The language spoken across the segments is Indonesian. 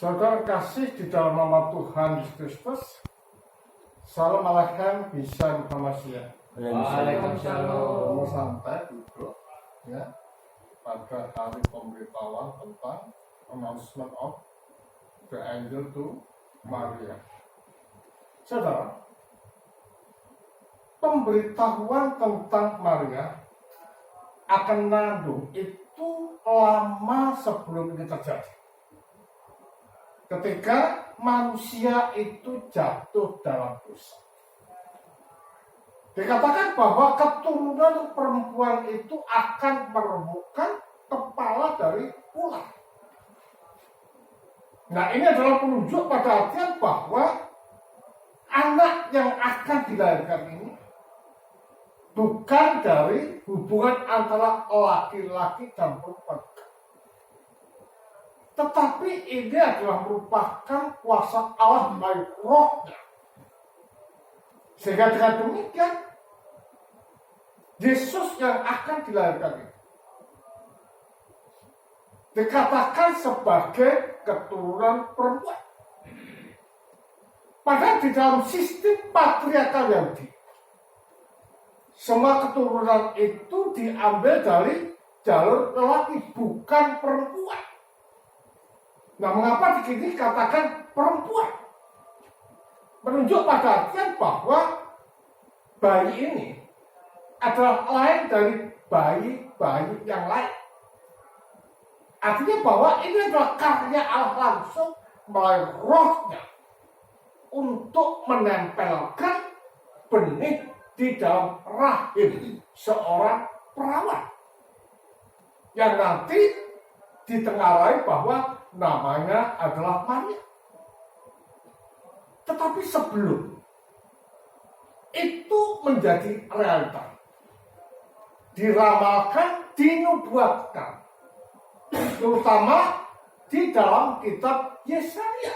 Saudara kasih di dalam nama Tuhan Yesus Kristus. Salam alaikum bisa Muhammadiyah. Waalaikumsalam. Mau santai duduk ya pada hari pemberitahuan tentang announcement of the angel to Maria. Saudara, pemberitahuan tentang Maria akan mengandung itu lama sebelum ini terjadi. Ketika manusia itu jatuh dalam dosa, dikatakan bahwa keturunan perempuan itu akan meremukkan kepala dari ular. Nah, ini adalah penunjuk pada artian bahwa anak yang akan dilahirkan ini bukan dari hubungan antara laki-laki dan perempuan, tetapi ini adalah merupakan kuasa Allah melalui rohnya. Sehingga dengan demikian Yesus yang akan dilahirkan ini dikatakan sebagai keturunan perempuan. Padahal di dalam sistem patriarkal Yahudi, semua keturunan itu diambil dari jalur lelaki, bukan perempuan. Nah, mengapa di sini katakan perempuan? Menunjuk pada artian bahwa bayi ini adalah lain dari bayi-bayi yang lain. Artinya bahwa ini adalah karya Allah langsung melalui rohnya untuk menempelkan benih di dalam rahim seorang perawan yang nanti ditengarai bahwa namanya adalah Maria. Tetapi sebelum itu menjadi realita, diramalkan, dinubuatkan, terutama di dalam kitab Yesaya,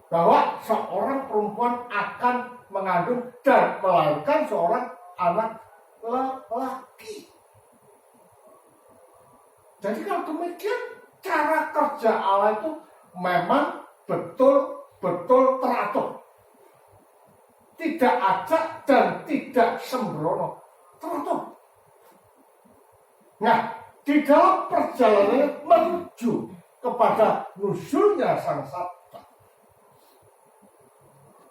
bahwa seorang perempuan akan mengandung dan melahirkan seorang anak lelaki. Jadi kalau demikian, cara kerja Allah itu memang betul-betul teratur. Tidak acak dan tidak sembrono. Teratur. Nah, di dalam perjalanan menuju kepada nusulnya Sang Sabda,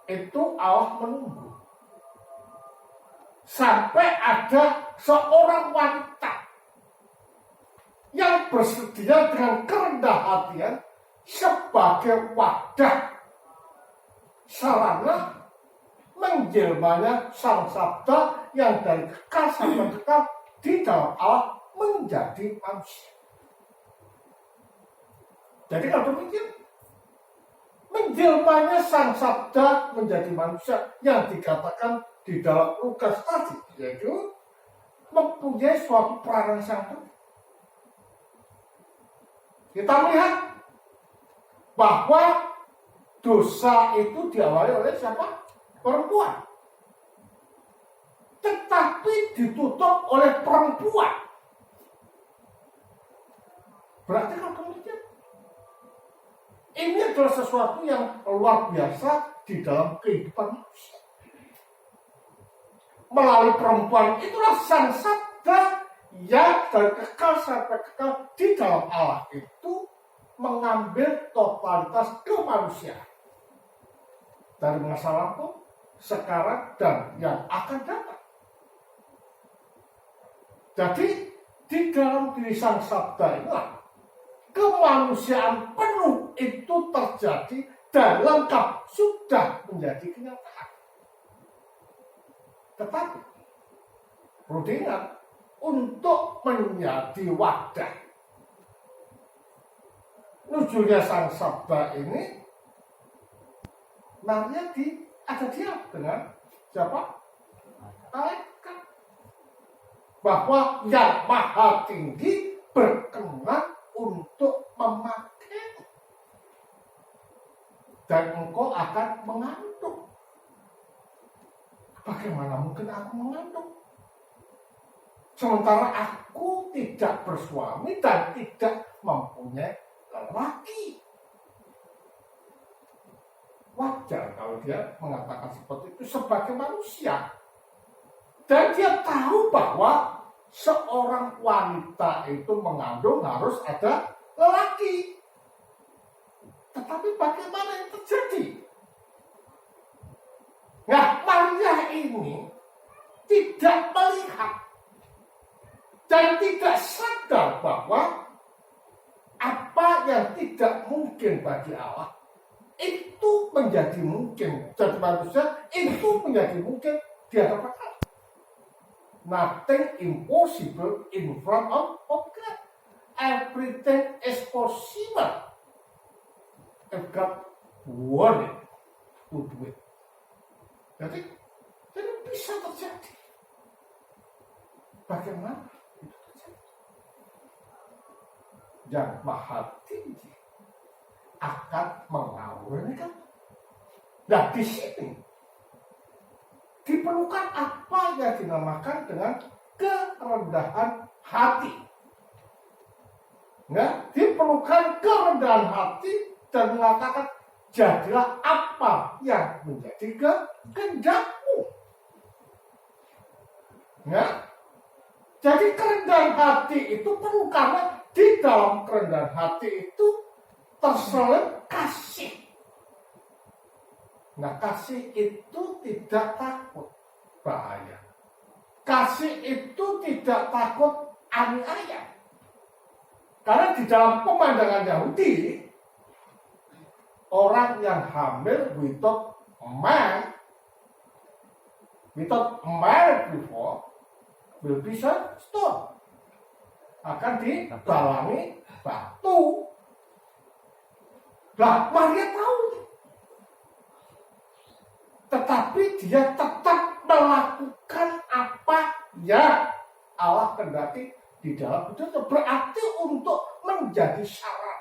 itu Allah menunggu sampai ada seorang wanita yang bersedia dengan kerendah hatian sebagai wadah sarana menjelmanya Sang Sabda yang dari kekal sampai kekal di dalam Allah menjadi manusia. Jadi kalau demikian, menjelmanya Sang Sabda menjadi manusia yang dikatakan di dalam Lukas tadi, yaitu mempunyai suatu peranan yang penting. Kita melihat bahwa dosa itu diawali oleh siapa? Perempuan. Tetapi ditutup oleh perempuan. Berarti kalau kemudian ini adalah sesuatu yang luar biasa di dalam kehidupan manusia. Melalui perempuan itulah Sang Sabda yang dari kekal sampai kekal di dalam Allah itu mengambil totalitas kemanusiaan dari masa lalu, sekarang, dan yang akan datang. Jadi di dalam diri Sang Sabda inilah kemanusiaan penuh itu terjadi dan lengkap sudah menjadi kenyataan. Tetapi perlu diingat, untuk menjadi wadah nujulnya Sang Sabda ini, Maria ada dia dengan siapa? Malaikat. Bahwa yang maha tinggi berkenan untuk memakai, dan engkau akan mengandung. Bagaimana mungkin aku mengandung? Sementara aku tidak bersuami dan tidak mempunyai lelaki. wajar kalau dia mengatakan seperti itu sebagai manusia. Dan dia tahu bahwa seorang wanita itu mengandung harus ada lelaki. Tetapi bagaimana yang terjadi? Nah, Maria ini tidak melihat dan tidak sadar bahwa apa yang tidak mungkin bagi Allah itu menjadi mungkin. Jadi manusia itu menjadi mungkin di hadapan Allah. Nothing impossible in front of God. Everything is possible if God wanted to do it. Jadi bisa terjadi. Bagaimana itu terjadi? Yang Maha Tinggi akan mengawinkan. Nah, di sini diperlukan apa yang dinamakan dengan kerendahan hati. Nah, diperlukan kerendahan hati dan mengatakan jadilah apa yang menjadi kehendakmu. Ya, jadi kerendahan hati itu perlu karena di dalam kerendahan hati itu terselip kasih. Nah, kasih itu tidak takut bahaya. Kasih itu tidak takut aniaya. Karena di dalam pemandangan Yahudi, orang yang hamil without married before will be stone. Akan dibalangi batu. Nah, Maria tahu. Tetapi dia tetap melakukan apa yang Allah kehendaki di dalam itu. Berarti untuk menjadi syarat.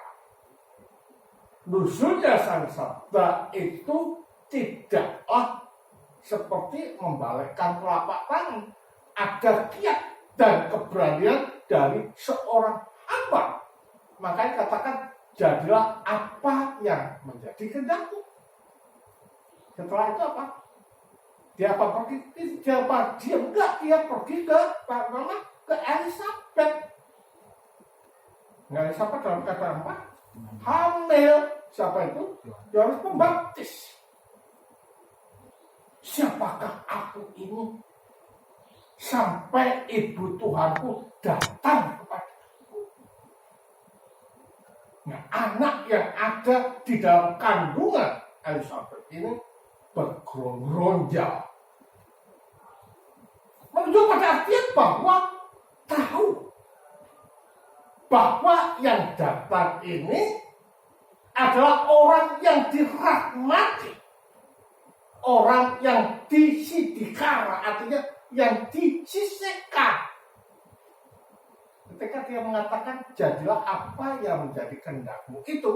Nusulnya Sang Sabda itu tidaklah seperti membalikkan telapak tangan. Ada kiat dan keberanian dari seorang hamba. Makanya katakan, jadilah apa yang menjadi kehendakmu. Setelah itu apa? Dia pergi? Dia pergi ke Elisabeth. Nah, Elisabeth dalam kata apa? Hamil. Siapa itu? Yohanes Pembaptis. Siapakah aku ini? Sampai ibu Tuhanku datang kepadaku. Nah, anak yang ada di dalam kandungan Elisabeth ini bergeronjal. Menunjuk pada artian bahwa tahu bahwa yang datang ini adalah orang yang dirahmati, orang yang disidikara, artinya yang disisihkan. Ketika dia mengatakan jadilah apa yang menjadi kehendakmu, itu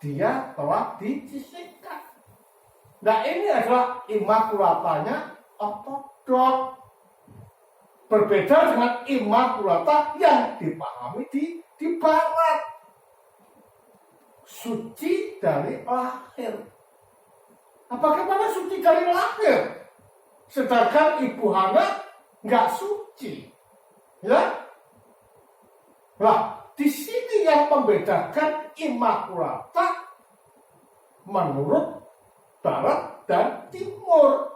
dia telah disisihkan. Nah, ini adalah imakulatanya ortodok. Berbeda dengan imakulata yang dipahami di barat. Suci dari lahir. Nah, bagaimana suci dari lahir? Sedangkan Ibu Hana nggak suci. Ya? Nah, di sini yang membedakan imakulata menurut barat dan timur.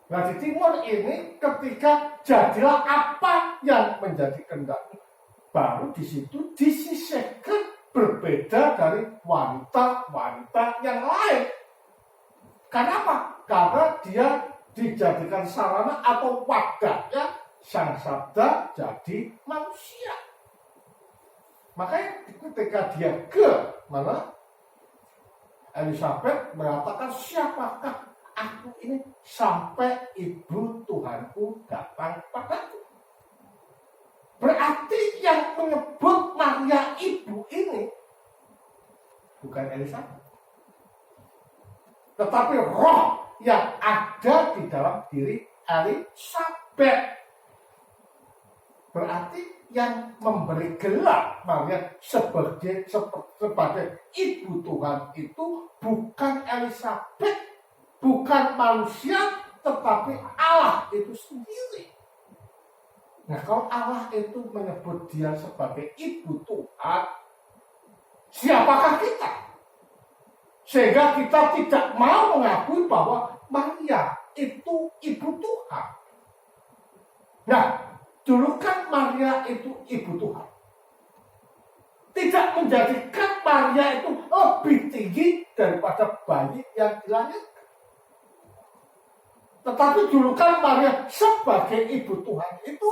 Nah, di timur ini ketika jadilah apa yang menjadi kehendakmu, baru di situ disisihkan berbeda dari wanita-wanita yang lain. Kenapa? Karena dia dijadikan sarana atau wadahnya Sang Sabda jadi manusia. Makanya ketika dia ke mana, Elisabeth mengatakan, siapakah aku ini sampai ibu Tuhanku datang padaku. Berarti yang menyebut Maria ibu ini bukan Elisabeth, tetapi roh yang ada di dalam diri Elisabeth. Berarti yang memberi gelar Maria sebagai ibu Tuhan itu bukan Elizabeth, bukan manusia, tetapi Allah itu sendiri. Nah, kalau Allah itu menyebut dia sebagai ibu Tuhan, siapakah kita? Sehingga kita tidak mau mengakui bahwa Maria itu ibu Tuhan. Nah, dulu kan Maria itu ibu Tuhan. Tidak menjadikan Maria itu lebih tinggi daripada bayi yang dilahirkan. Tetapi dulu kan Maria sebagai ibu Tuhan itu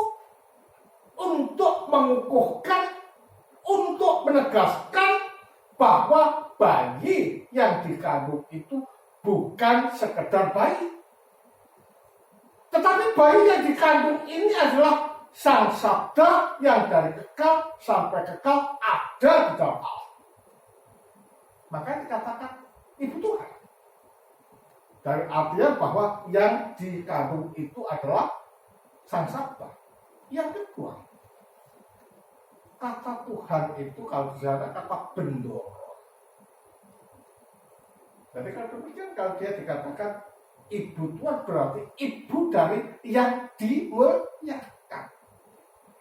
untuk mengukuhkan, untuk menegaskan bahwa bayi yang dikandung itu bukan sekedar bayi. Tetapi bayi yang dikandung ini adalah Sang Sabda yang dari kekal sampai kekal ada di dalam Allah. Maka dikatakan ibu Tuhan. Dari artian bahwa yang dikandung itu adalah Sang Sabda. Yang kedua, kata Tuhan itu kalau disana kata bendoro. Jadi kalau demikian kalau dia dikatakan ibu Tuhan berarti ibu dari yang dimuliakan,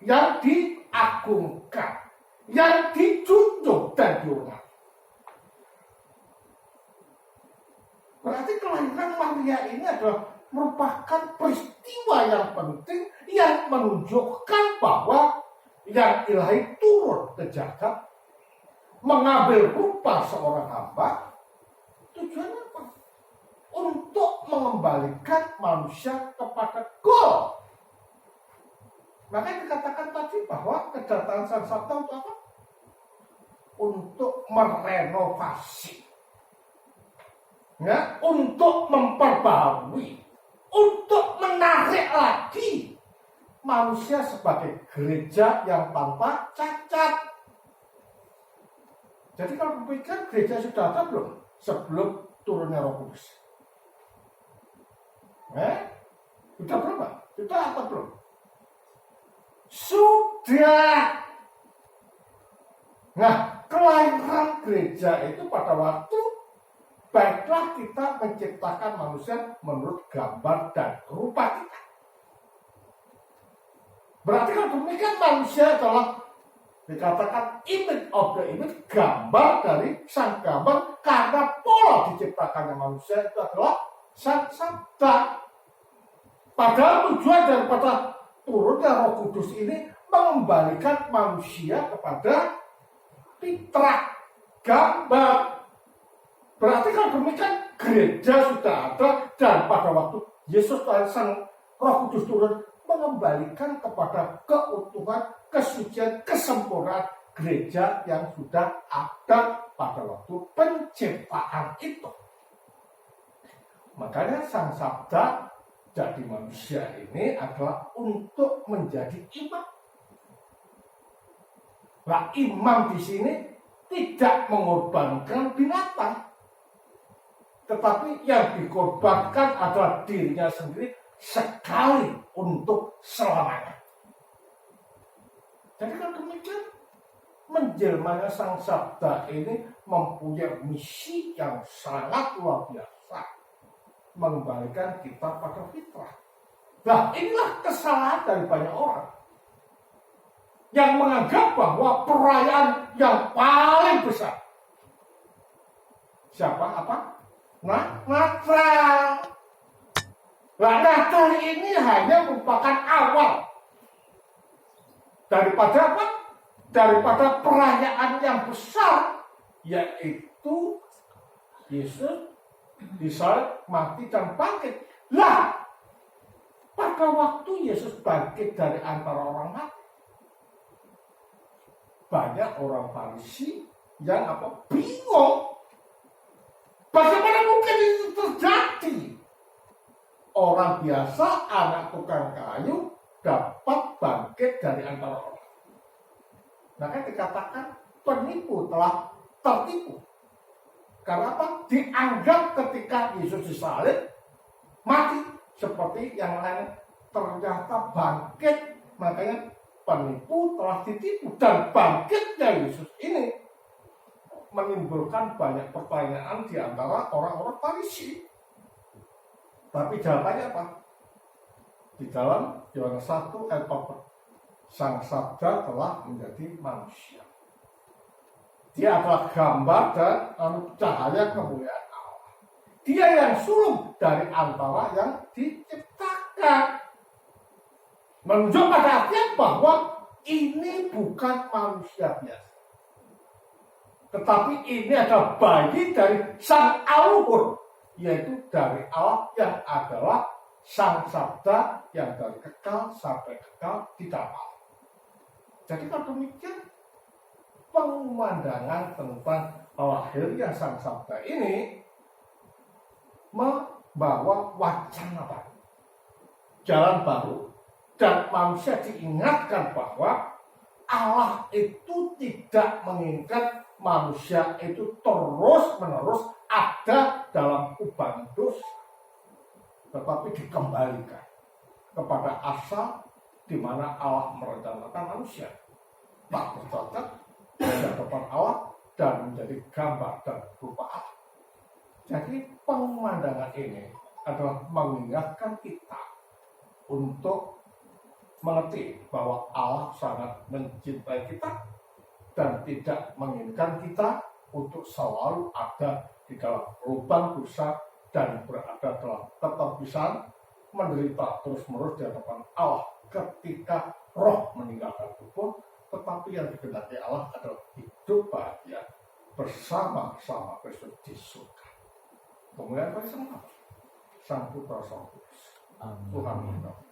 yang diagungkan, yang dijunjung dan dihormati. Berarti kelahiran Maria ini adalah merupakan peristiwa yang penting yang menunjukkan bahwa yang ilahi turun ke jagat, mengambil rupa seorang hamba. Tujuannya apa? Untuk mengembalikan manusia kepada goal. Makanya dikatakan tadi bahwa kedatangan Sang Sabda untuk apa? Untuk merenovasi, ya, untuk memperbaharui, untuk menarik lagi manusia sebagai gereja yang tanpa cacat. Jadi kalau berpikir gereja sudah ada belum sebelum turunnya Roh Kudus? Sudah berapa? Sudah atau belum? Sudah. Nah, kelahiran gereja itu pada waktu baiklah kita menciptakan manusia menurut gambar dan rupa kita. Berarti kalau demikian manusia adalah dikatakan image of the image, gambar dari sang gambar, karena pola diciptakannya manusia itu adalah Sang Sabda. Padahal tujuan daripada turunnya Roh Kudus ini mengembalikan manusia kepada fitrah gambar. Berarti kalau demikian gereja sudah ada dan pada waktu Yesus Sang Roh Kudus turun mengembalikan kepada keutuhan, kesucian, kesempurnaan gereja yang sudah ada pada waktu penciptaan itu. Makanya Sang Sabda jadi manusia ini adalah untuk menjadi imam. Nah, imam di sini tidak mengorbankan binatang, tetapi yang dikorbankan adalah dirinya sendiri sekali untuk selamanya. Jadi kalau demikian, menjelmanya Sang Sabda ini mempunyai misi yang sangat luar biasa, mengembalikan kita pada fitrah. Nah, inilah kesalahan dari banyak orang yang menganggap bahwa perayaan yang paling besar siapa? Apa? Natal. Nah, Natal ini hanya merupakan awal daripada apa? Daripada perayaan yang besar, yaitu Yesus disalib, mati dan bangkit. Lah, pada waktu Yesus bangkit dari antara orang mati, banyak orang Farisi yang apa? Bingung. Bagaimana mungkin itu terjadi? Orang biasa, anak tukang kayu dapat bangkit dari antara orang. Maka dikatakan penipu telah tertipu. Karena apa? Dianggap ketika Yesus disalib, mati seperti yang lain, ternyata bangkit. Makanya penipu telah ditipu. Dan bangkitnya Yesus ini menimbulkan banyak pertanyaan di antara orang-orang Farisi. Tapi jawabannya apa? Di dalam Yohanes 1 ayat 4, Sang Sabda telah menjadi manusia. Dia adalah gambar dan cahaya kemuliaan Allah. Dia yang sulung dari antara yang diciptakan. Menunjuk pada artian bahwa ini bukan manusia biasa. Tetapi ini adalah bayi dari Sang Aluhur, yaitu dari Allah yang adalah Sang Sabda yang dari kekal sampai kekal tidak Allah. Jadi kalau demikian, pemandangan tentang lahirnya Sang Sabda ini membawa wacana baru, jalan baru, dan manusia diingatkan bahwa Allah itu tidak menginginkan manusia itu terus-menerus ada dalam kubang dosa, tetapi dikembalikan kepada asal di mana Allah merencanakan manusia tak bercacat di hadapan Allah dan menjadi gambar dan rupa Allah. Jadi pemandangan ini adalah mengingatkan kita untuk mengerti bahwa Allah sangat mencintai kita dan tidak menginginkan kita untuk selalu ada di dalam lubang dosa dan berada dalam keterpisahan, menderita terus-menerus di hadapan Allah ketika roh meninggalkan tubuh. Tetapi yang dikehendaki Allah adalah hidup bahagia bersama-sama Kristus di surga. Kemuliaan bagi Sang Putra Sang Kudus. Tuhan memberkati.